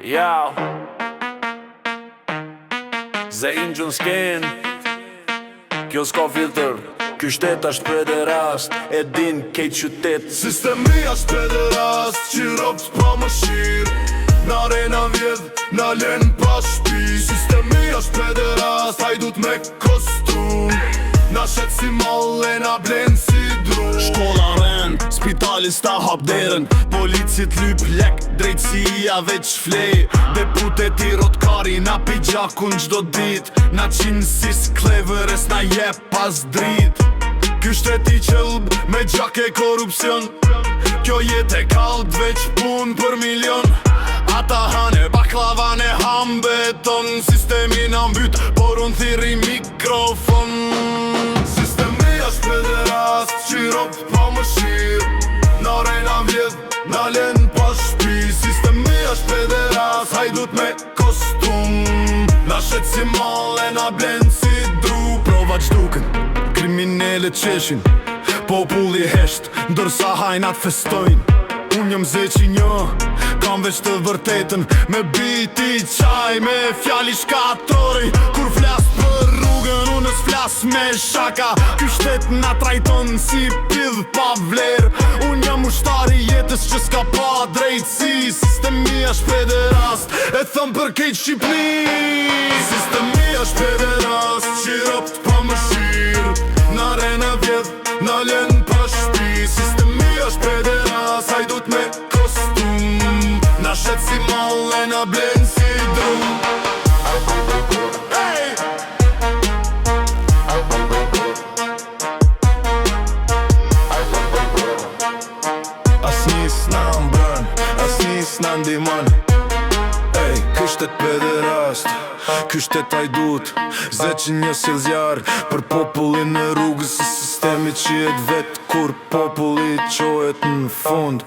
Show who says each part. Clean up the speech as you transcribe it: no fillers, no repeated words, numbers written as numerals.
Speaker 1: Jau Zein Gjun s'ken Kjo s'ka filter Ky shtet asht pederast E din kejt qytet
Speaker 2: Sistemi asht pederast Qi ropt pa më shir Na rena vjedh Na len pa shpi Sistemi asht pederast Hajdut me kostum Na shet si malle Na blen si dru
Speaker 3: Shkolla ren, spitali sta hap deren Policit lyp lek, drejtësia veç flej Deputeti rotkari na pi gjakun gjdo dit Na qinë si skleveres na jep pas drit Ky shteti qëllb me gjak e korupcion Kjo jet e kald veç pun për milion Ata hane baklavane ham beton Sistemi na mbyt, por unë thiri mikrofon
Speaker 2: Sistemi asht pederast Qi ropt pa më shir Na rejna vjedh Na len pa shpi Sistemi asht pederast Hajdut me kostum Na shet si malle Na blen si dru
Speaker 3: Prova qduken, kriminele qeshin Populli hesht, ndërsa hajnat festojnë Unë jëm zeqi një, kam veç të vërtetën Me biti qaj, me fjali shkatori Kur flas për rrugën, unë s'flas me shaka Ky shtet na trajton si pidh pa vler Unë jam ushtari jetës që s'ka pa drejtësi Sistemi asht pederast, e thëm për kejt Shqipni
Speaker 2: Sistemi asht pederast Qi ropt pa më shir Na rena vjedh Na len pa shpi Sistemi asht pederast Hajdut me kostum Na shet si malle Na blen si drum Hey!
Speaker 3: As nis na mbën, as nis na ndimon Ej, ky shtet pederast, ky shtet hajdut Zeqin një si zjarë për popullin në rrugës Sistemi që jet vet kur populli qohet në fund